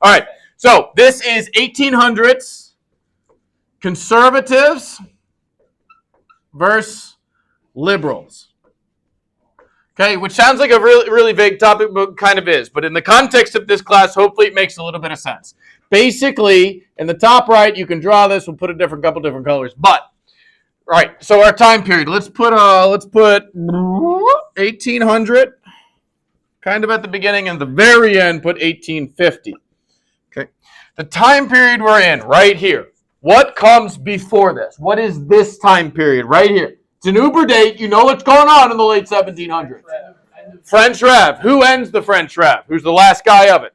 All right, so this is 1800s conservatives versus liberals. Okay, which sounds like a really, really vague topic, but kind of is. But in the context of this class, hopefully it makes a little bit of sense. Basically, in the top right, you can draw this. We'll put a couple different colors. But, right, so our time period. Let's put 1800, kind of at the beginning, and the very end, put 1850. Okay, the time period we're in, right here. What comes before this? What is this time period right here? It's an Uber date. You know what's going on in the late 1700s. French Rev. Who ends the French Rev? Who's the last guy of it?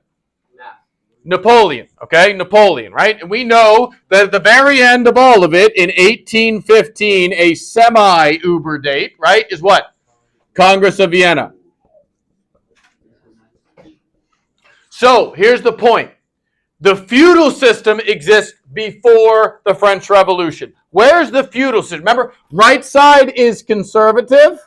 Napoleon. Okay, Napoleon, right? And we know that at the very end of all of it, in 1815, a semi-Uber date, right, is what? Congress of Vienna. So, here's the point. The feudal system exists before the French Revolution. Where's the feudal system? Remember, right side is conservative,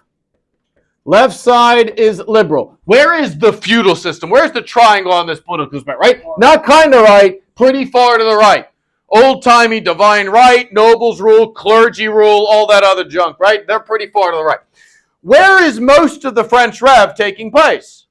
left side is liberal. Where is the feudal system? Where's the triangle on this political spectrum, right? Not kind of right, pretty far to the right. Old-timey divine right, nobles rule, clergy rule, all that other junk, right? They're pretty far to the right. Where is most of the French Rev taking place?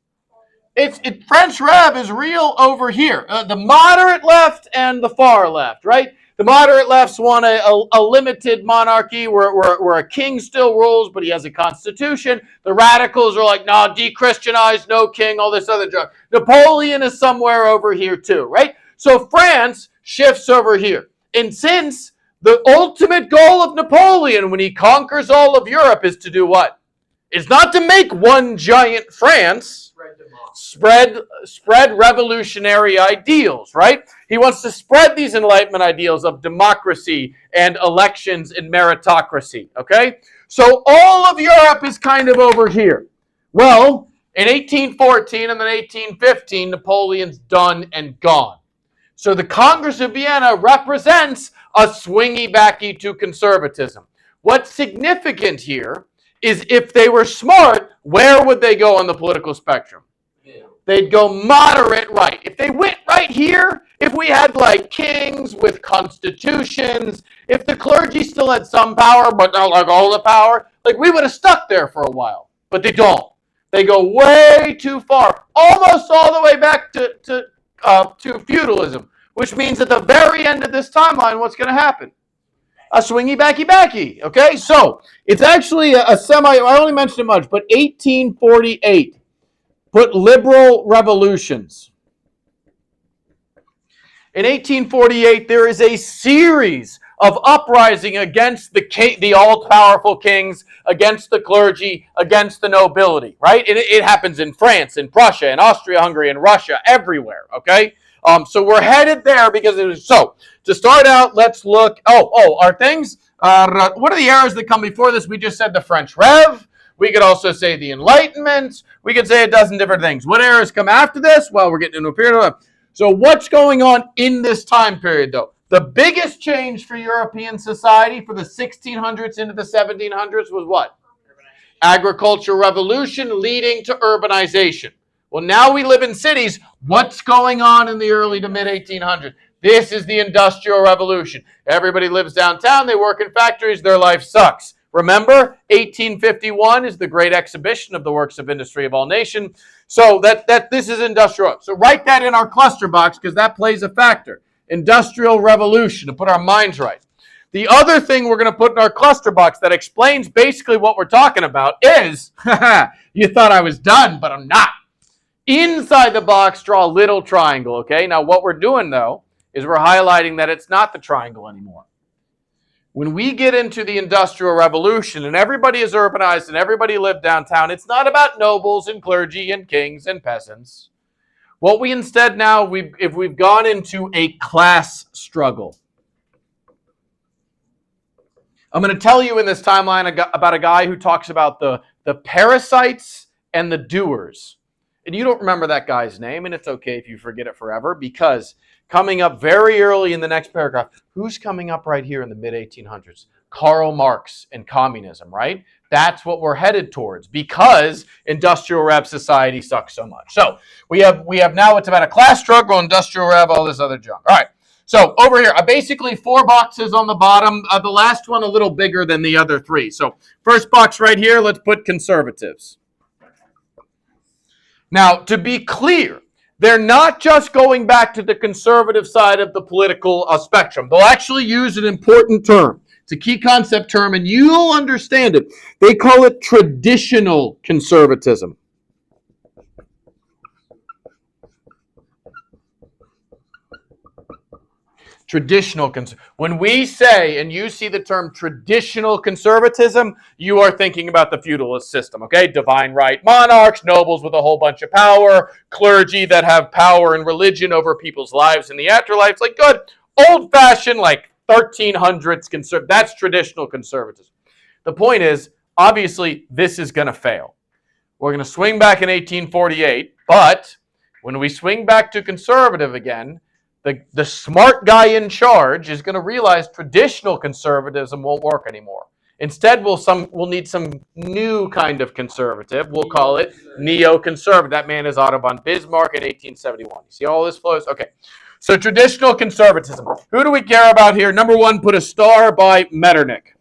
French Rev is real over here. The moderate left and the far left, right? The moderate lefts want a limited monarchy where a king still rules, but he has a constitution. The radicals are like, no, de-Christianized, no king, all this other junk. Napoleon is somewhere over here too, right? So France shifts over here. And since the ultimate goal of Napoleon when he conquers all of Europe is to do what? Is not to make one giant France. Spread revolutionary ideals, right? He wants to spread these Enlightenment ideals of democracy and elections and meritocracy, okay? So all of Europe is kind of over here. Well, in 1814 and then 1815, Napoleon's done and gone. So the Congress of Vienna represents a swingy backy to conservatism. What's significant here is if they were smart, where would they go on the political spectrum? They'd go moderate right. If they went right here, if we had like kings with constitutions, if the clergy still had some power, but not like all the power, like we would have stuck there for a while. But they don't. They go way too far, almost all the way back to feudalism, which means at the very end of this timeline, what's going to happen? A swingy backy, okay? So it's actually a semi, I only mentioned it much, but 1848. Put liberal revolutions. In 1848, there is a series of uprising against the all-powerful kings, against the clergy, against the nobility, right? It happens in France, in Prussia, in Austria-Hungary, in Russia, everywhere, okay? So we're headed there because it is so. To start out, let's look, our things. What are the eras that come before this? We just said the French Rev. We could also say the Enlightenment. We could say a dozen different things. What eras come after this? Well, we're getting into a period of... So what's going on in this time period, though? The biggest change for European society for the 1600s into the 1700s was what? Agricultural revolution leading to urbanization. Well, now we live in cities. What's going on in the early to mid-1800s? This is the Industrial Revolution. Everybody lives downtown. They work in factories. Their life sucks. Remember, 1851 is the great exhibition of the works of industry of all nations. So that this is industrial. So write that in our cluster box because that plays a factor. Industrial revolution, to put our minds right. The other thing we're going to put in our cluster box that explains basically what we're talking about is, you thought I was done, but I'm not. Inside the box, draw a little triangle, okay? Now what we're doing, though, is we're highlighting that it's not the triangle anymore. When we get into the Industrial Revolution and everybody is urbanized and everybody lived downtown, it's not about nobles and clergy and kings and peasants. What we instead now, if we've gone into a class struggle. I'm going to tell you in this timeline about a guy who talks about the parasites and the doers. And you don't remember that guy's name, and it's okay if you forget it forever, because coming up very early in the next paragraph, who's coming up right here in the mid-1800s? Karl Marx and communism, right? That's what we're headed towards because industrial rev society sucks so much. So we have now it's about a class struggle, industrial rev, all this other junk. All right. So over here, basically 4 boxes on the bottom. The last one a little bigger than the other 3. So first box right here, let's put conservatives. Now, to be clear, they're not just going back to the conservative side of the political spectrum. They'll actually use an important term. It's a key concept term, and you'll understand it. They call it traditional conservatism. When we say, and you see the term traditional conservatism, you are thinking about the feudalist system, okay? Divine right monarchs, nobles with a whole bunch of power, clergy that have power and religion over people's lives in the afterlife. It's like good, old-fashioned, like 1300s that's traditional conservatism. The point is, obviously, this is going to fail. We're going to swing back in 1848, but when we swing back to conservative again, the smart guy in charge is going to realize traditional conservatism won't work anymore. Instead, we'll need some new kind of conservative. We'll call it neoconservative. That man is Otto von Bismarck in 1871. You see all this flows? Okay. So traditional conservatism. Who do we care about here? Number 1, put a star by Metternich.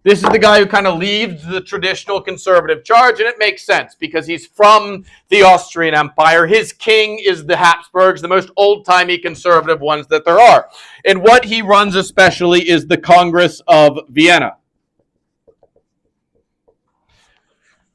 This is the guy who kind of leads the traditional conservative charge, and it makes sense because he's from the Austrian Empire. His king is the Habsburgs, the most old-timey conservative ones that there are. And what he runs especially is the Congress of Vienna.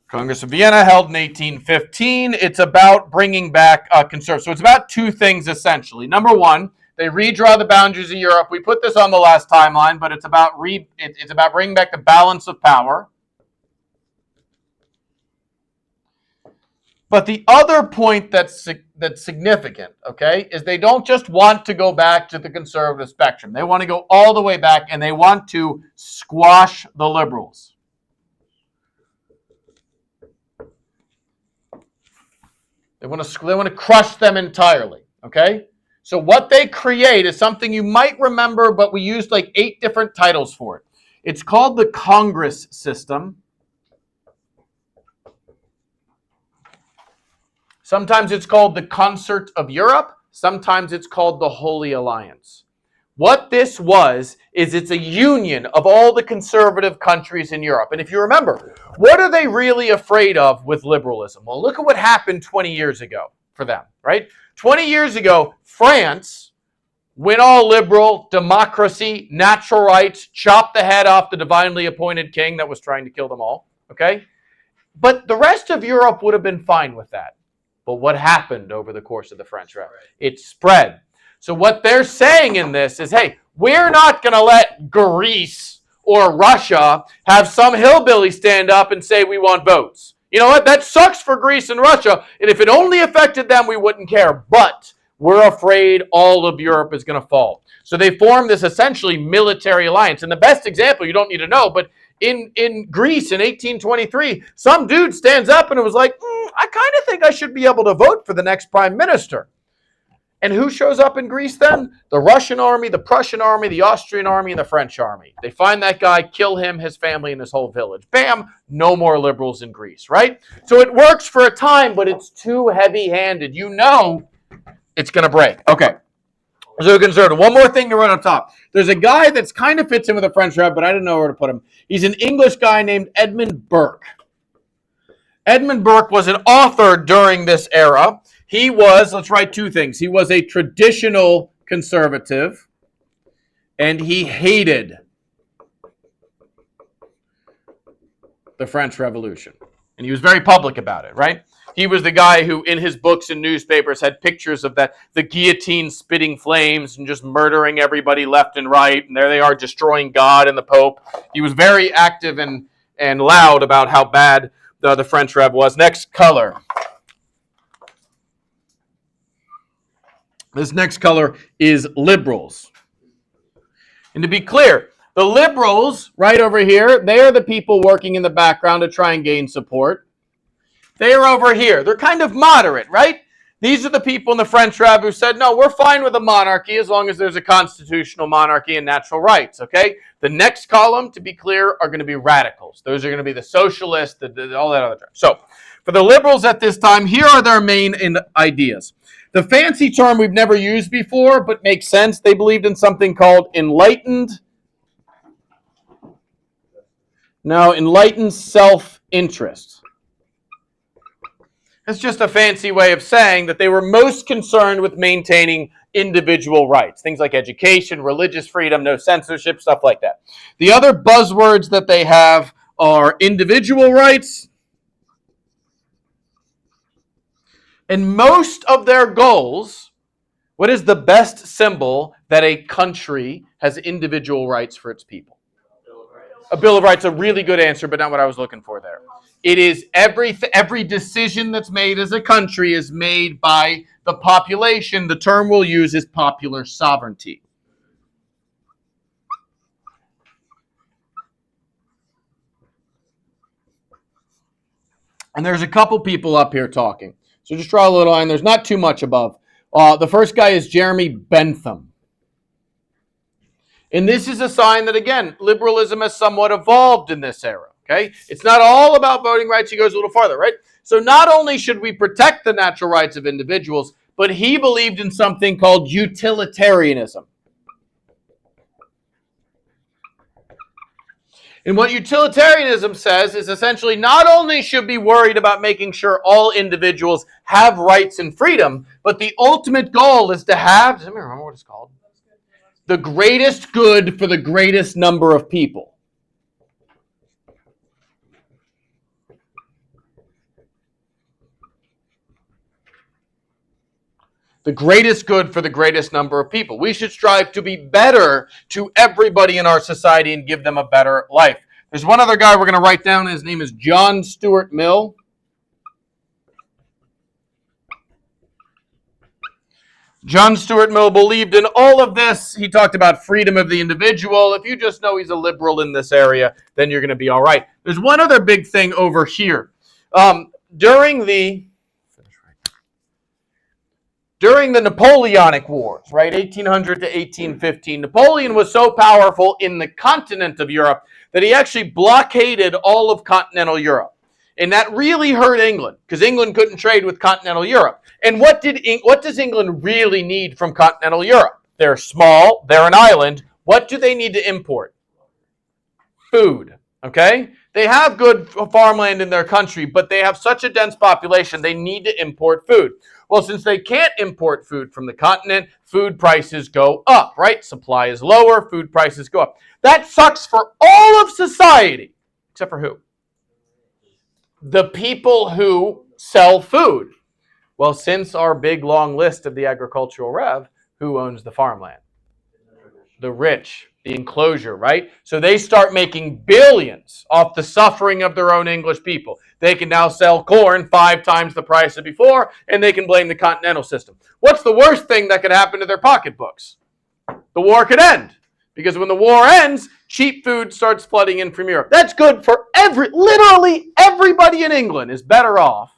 Congress of Vienna held in 1815. It's about bringing back conservative. So it's about 2 things essentially. Number 1, they redraw the boundaries of Europe. We put this on the last timeline, but it's about bringing back the balance of power. But the other point that's significant, okay, is they don't just want to go back to the conservative spectrum. They want to go all the way back, and they want to squash the liberals. They want to crush them entirely, okay? So what they create is something you might remember, but we used like 8 different titles for it. It's called the Congress system. Sometimes it's called the Concert of Europe. Sometimes it's called the Holy Alliance. What this was is it's a union of all the conservative countries in Europe. And if you remember, what are they really afraid of with liberalism? Well, look at what happened 20 years ago for them, right? 20 years ago, France went all liberal, democracy, natural rights, chopped the head off the divinely appointed king that was trying to kill them all, okay? But the rest of Europe would have been fine with that. But what happened over the course of the French Revolution? It spread. So what they're saying in this is, hey, we're not going to let Greece or Russia have some hillbilly stand up and say we want votes. You know what? That sucks for Greece and Russia. And if it only affected them, we wouldn't care. But we're afraid all of Europe is going to fall. So they form this essentially military alliance. And the best example, you don't need to know, but in Greece in 1823, some dude stands up and it was like, I kind of think I should be able to vote for the next prime minister. And who shows up in Greece then? The Russian army, the Prussian army, the Austrian army, and the French army. They find that guy, kill him, his family, and his whole village. Bam! No more liberals in Greece, right? So it works for a time, but it's too heavy-handed. You know it's going to break. Okay. So conservative. One more thing to run up top. There's a guy that's kind of fits in with the French Rev, but I didn't know where to put him. He's an English guy named Edmund Burke. Edmund Burke was an author during this era. He was, let's write 2 things. He was a traditional conservative, and he hated the French Revolution. And he was very public about it, right? He was the guy who, in his books and newspapers, had pictures of the guillotine spitting flames and just murdering everybody left and right. And there they are, destroying God and the Pope. He was very active and loud about how bad the French Rev was. Next color. This next color is liberals. And to be clear, the liberals, right over here, they are the people working in the background to try and gain support. They are over here. They're kind of moderate, right? These are the people in the French Rev who said, no, we're fine with a monarchy as long as there's a constitutional monarchy and natural rights, okay? The next column, to be clear, are going to be radicals. Those are going to be the socialists, all that other stuff. So for the liberals at this time, here are their main ideas. The fancy term we've never used before, but makes sense. They believed in something called enlightened self-interest. That's just a fancy way of saying that they were most concerned with maintaining individual rights. Things like education, religious freedom, no censorship, stuff like that. The other buzzwords that they have are individual rights. And most of their goals, what is the best symbol that a country has individual rights for its people? A Bill of Rights, a really good answer, but not what I was looking for there. It is every decision that's made as a country is made by the population. The term we'll use is popular sovereignty. And there's a couple people up here talking. So just draw a little line. There's not too much above. The first guy is Jeremy Bentham. And this is a sign that, again, liberalism has somewhat evolved in this era. Okay? It's not all about voting rights. He goes a little farther, right? So not only should we protect the natural rights of individuals, but he believed in something called utilitarianism. And what utilitarianism says is essentially not only should we be worried about making sure all individuals have rights and freedom, but the ultimate goal is to have, does anybody remember what it's called? The greatest good for the greatest number of people. The greatest good for the greatest number of people. We should strive to be better to everybody in our society and give them a better life. There's one other guy we're going to write down. His name is John Stuart Mill. John Stuart Mill believed in all of this. He talked about freedom of the individual. If you just know he's a liberal in this area, then you're going to be all right. There's one other big thing over here. During the Napoleonic Wars, right, 1800 to 1815, Napoleon was so powerful in the continent of Europe that he actually blockaded all of continental Europe. And that really hurt England, because England couldn't trade with continental Europe. And what does England really need from continental Europe? They're small, they're an island. What do they need to import? Food, okay? They have good farmland in their country, but they have such a dense population, they need to import food. Well, since they can't import food from the continent, food prices go up, right? Supply is lower, food prices go up. That sucks for all of society, except for who? The people who sell food. Well, since our big long list of the agricultural rev, who owns the farmland? The rich, the enclosure, right? So they start making billions off the suffering of their own English people. They can now sell corn 5 times the price of before, and they can blame the continental system. What's the worst thing that could happen to their pocketbooks? The war could end. Because when the war ends, cheap food starts flooding in from Europe. That's good for literally everybody in England is better off,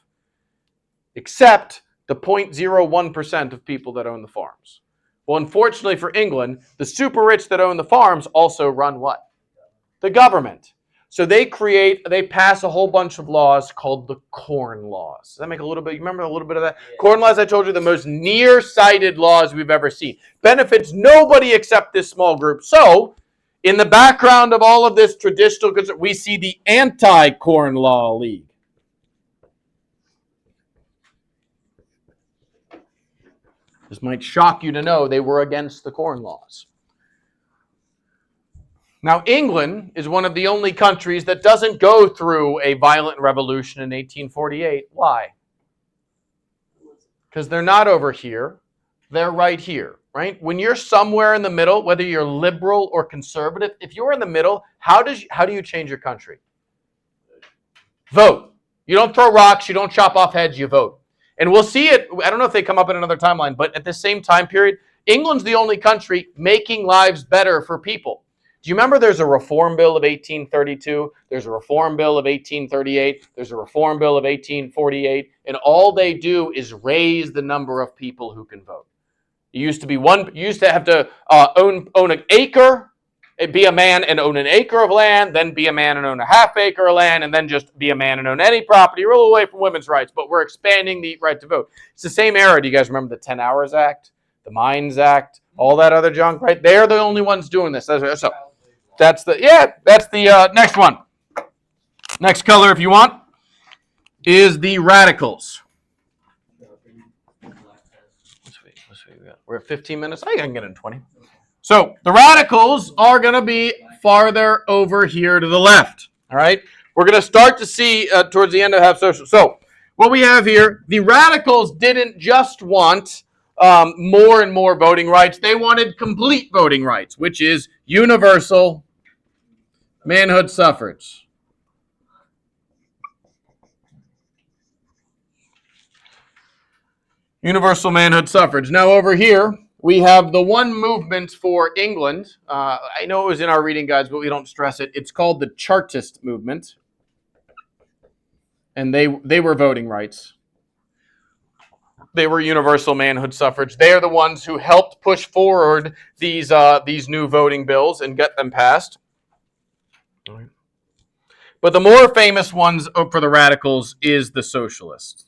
except the 0.01% of people that own the farms. Well, unfortunately for England, the super rich that own the farms also run what? The government. So they pass a whole bunch of laws called the Corn Laws. Does that make a little bit, you remember a little bit of that? Yeah. Corn Laws, I told you, the most nearsighted laws we've ever seen. Benefits nobody except this small group. So, in the background of all of this traditional, we see the Anti-Corn Law League. This might shock you to know they were against the Corn Laws. Now, England is one of the only countries that doesn't go through a violent revolution in 1848. Why? Because they're not over here. They're right here, right? When you're somewhere in the middle, whether you're liberal or conservative, if you're in the middle, how do you change your country? Vote. You don't throw rocks. You don't chop off heads. You vote. And we'll see it. I don't know if they come up in another timeline, but at the same time period, England's the only country making lives better for people. Do you remember there's a Reform Bill of 1832? There's a Reform Bill of 1838. There's a Reform Bill of 1848. And all they do is raise the number of people who can vote. You used to have to own an acre Be a man and own an acre of land, then be a man and own a half acre of land, and then just be a man and own any property. You're a little away from women's rights, but we're expanding the right to vote. It's the same era. Do you guys remember the 10 Hours Act, the Mines Act, all that other junk, right? They're the only ones doing this. So that's the next one. Next color, if you want, is the radicals. We're at 15 minutes. I can get in 20. So the radicals are going to be farther over here to the left. All right. We're going to start to see towards the end of have social. So what we have here, the radicals didn't just want more and more voting rights. They wanted complete voting rights, which is universal manhood suffrage. Universal manhood suffrage. Now over here, we have the one movement for England. I know it was in our reading guides, but we don't stress it. It's called the Chartist movement. And they were voting rights. They were universal manhood suffrage. They are the ones who helped push forward these new voting bills and get them passed. But the more famous ones for the radicals is the socialists.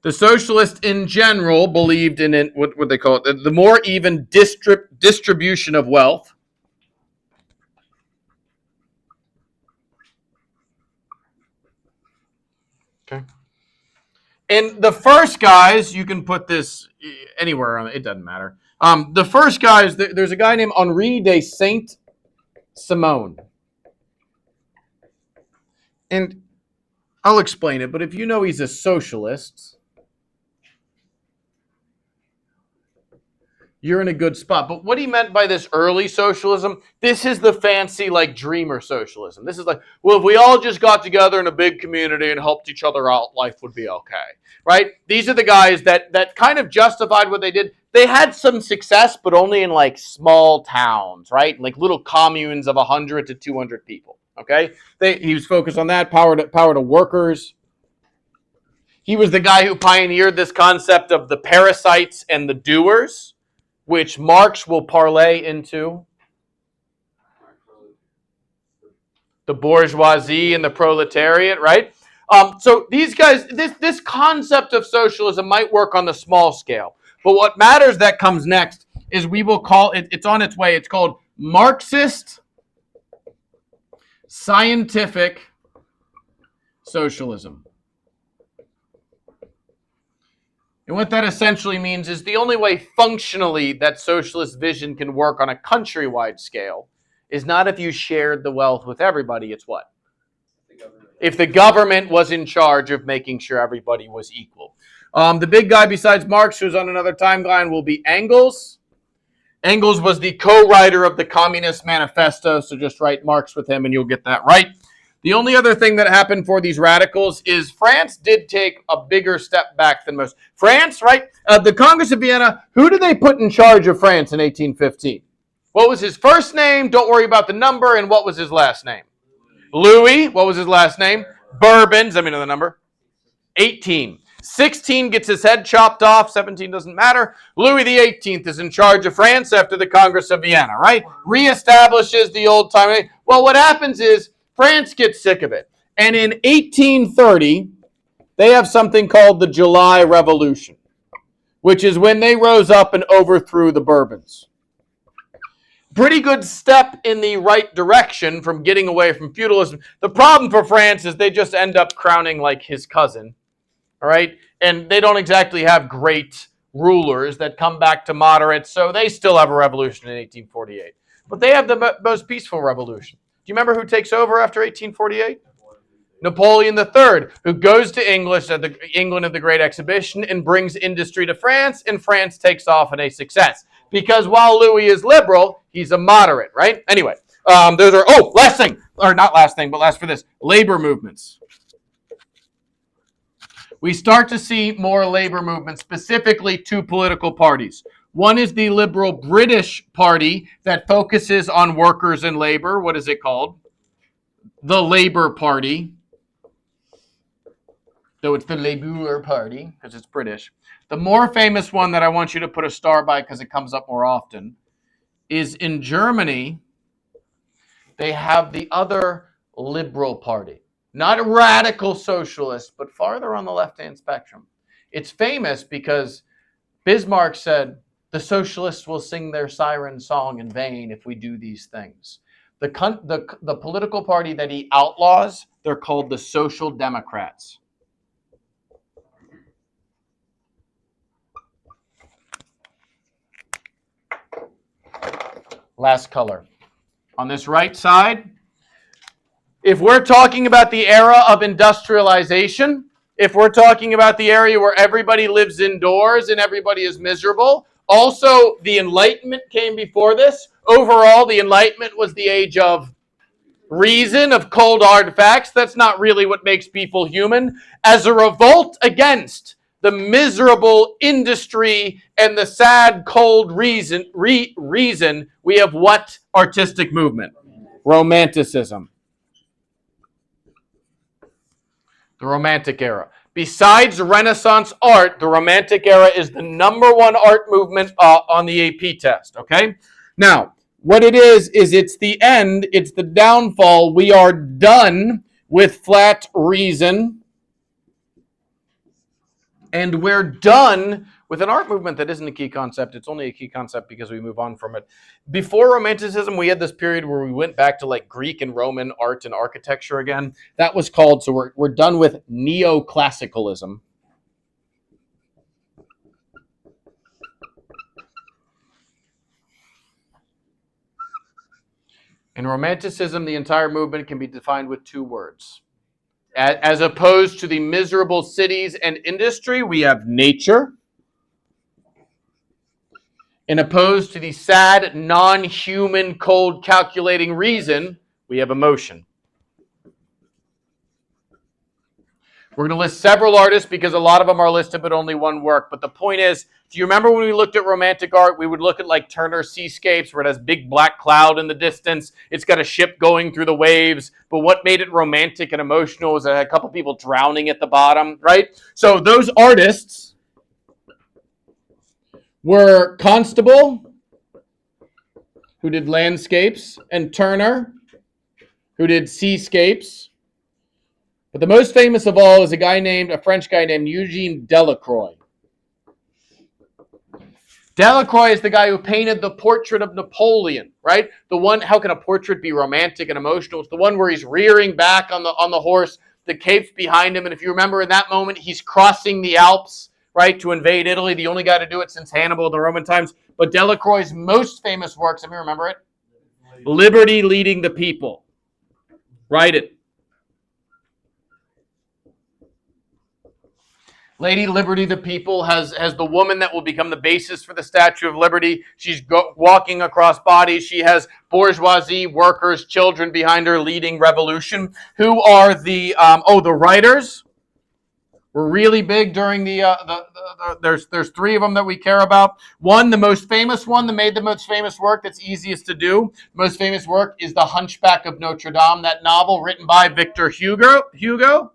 The socialists in general believed in what they call it, the more even distribution of wealth. Okay. And the first guys, you can put this anywhere on it doesn't matter. The first guys, there's a guy named Henri de Saint-Simon. And I'll explain it, but if you know he's a socialist, you're in a good spot. But what he meant by this early socialism, this is the fancy, like, dreamer socialism. This is like, well, if we all just got together in a big community and helped each other out, life would be okay, right? These are the guys that kind of justified what they did. They had some success, but only in, like, small towns, right? Like little communes of 100 to 200 people, okay? He was focused on that, power to workers. He was the guy who pioneered this concept of the parasites and the doers, which Marx will parlay into the bourgeoisie and the proletariat, right? So these guys, this concept of socialism might work on the small scale. But what matters that comes next is we will call it, it's on its way, it's called Marxist scientific socialism. And what that essentially means is the only way functionally that socialist vision can work on a countrywide scale is not if you shared the wealth with everybody, it's what? If the government was in charge of making sure everybody was equal. The big guy besides Marx, who's on another timeline, will be Engels. Engels was the co-writer of the Communist Manifesto, so just write Marx with him and you'll get that right. The only other thing that happened for these radicals is France did take a bigger step back than most. France, right? The Congress of Vienna, who did they put in charge of France in 1815? What was his first name? Don't worry about the number. And what was his last name? Louis. What was his last name? Bourbons. Let me know the number. 18. 16 gets his head chopped off. 17 doesn't matter. Louis the 18th is in charge of France after the Congress of Vienna, right? Reestablishes the old time. Well, what happens is France gets sick of it. And in 1830, they have something called the July Revolution, which is when they rose up and overthrew the Bourbons. Pretty good step in the right direction from getting away from feudalism. The problem for France is they just end up crowning like his cousin, all right? And they don't exactly have great rulers that come back to moderates, so they still have a revolution in 1848. But they have the most peaceful revolution. Do you remember who takes over after 1848? Napoleon III, who goes to England of the Great Exhibition and brings industry to France, and France takes off in a success. Because while Louis is liberal, he's a moderate, right? Anyway, those are, last thing, or not last thing, but last for this, labor movements. We start to see more labor movements, specifically two political parties. One is the liberal British Party that focuses on workers and labor. What is it called? The Labour Party. Though it's the Labour Party, because it's British. The more famous one that I want you to put a star by because it comes up more often is in Germany, they have the other liberal party. Not a radical socialist, but farther on the left-hand spectrum. It's famous because Bismarck said, the socialists will sing their siren song in vain if we do these things. The political party that he outlaws, they're called the Social Democrats. Last color. On this right side, if we're talking about the era of industrialization, if we're talking about the area where everybody lives indoors and everybody is miserable, also the Enlightenment came before this. Overall, the Enlightenment was the age of reason, of cold hard facts. That's not really what makes people human. As a revolt against the miserable industry and the sad, cold reason, we have what artistic movement? Romanticism. The Romantic era. Besides Renaissance art, the Romantic era is the #1 art movement on the AP test, okay? Now, what it is it's the end, it's the downfall. We are done with flat reason. And we're done with an art movement that isn't a key concept. It's only a key concept because we move on from it. Before Romanticism, we had this period where we went back to like Greek and Roman art and architecture again. That was called, so we're done with neoclassicalism. In Romanticism, the entire movement can be defined with 2 words. As opposed to the miserable cities and industry, we have nature. And opposed to the sad, non-human, cold, calculating reason, we have emotion. We're going to list several artists because a lot of them are listed but only one work. But the point is, do you remember when we looked at Romantic art, we would look at like Turner Seascapes where it has big black cloud in the distance. It's got a ship going through the waves. But what made it romantic and emotional was a couple people drowning at the bottom, right? So those artists were Constable, who did landscapes, and Turner, who did seascapes. But the most famous of all is a French guy named Eugene Delacroix. Delacroix is the guy who painted the portrait of Napoleon, right? The one, how can a portrait be romantic and emotional? It's the one where he's rearing back on the horse, the cape's behind him, and if you remember in that moment, he's crossing the Alps, right, to invade Italy, the only guy to do it since Hannibal in the Roman times. But Delacroix's most famous works, let me remember it, Liberty Leading the People. Write it. Lady Liberty the People has the woman that will become the basis for the Statue of Liberty. She's walking across bodies. She has bourgeoisie, workers, children behind her leading revolution. Who are the writers? Were really big during there's 3 of them that we care about. One, the most famous one that made the most famous work that's easiest to do. The most famous work is The Hunchback of Notre Dame, that novel written by Victor Hugo.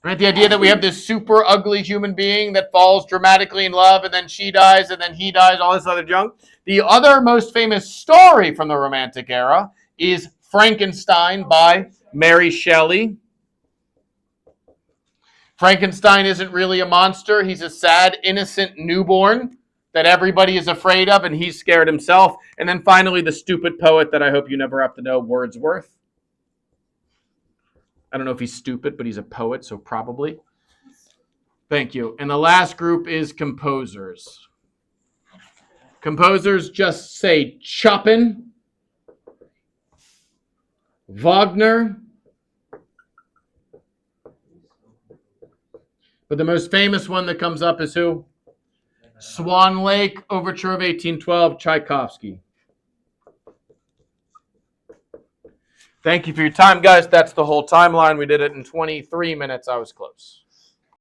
Right, the idea that we have this super ugly human being that falls dramatically in love and then she dies and then he dies, all this other junk. The other most famous story from the Romantic era is Frankenstein by Mary Shelley. Frankenstein isn't really a monster. He's a sad, innocent newborn that everybody is afraid of and he's scared himself. And then finally, the stupid poet that I hope you never have to know, Wordsworth. I don't know if he's stupid, but he's a poet, so probably. Thank you. And the last group is composers. Composers just say Chopin, Wagner, but the most famous one that comes up is who? Swan Lake, Overture of 1812, Tchaikovsky. Thank you for your time, guys. That's the whole timeline. We did it in 23 minutes. I was close.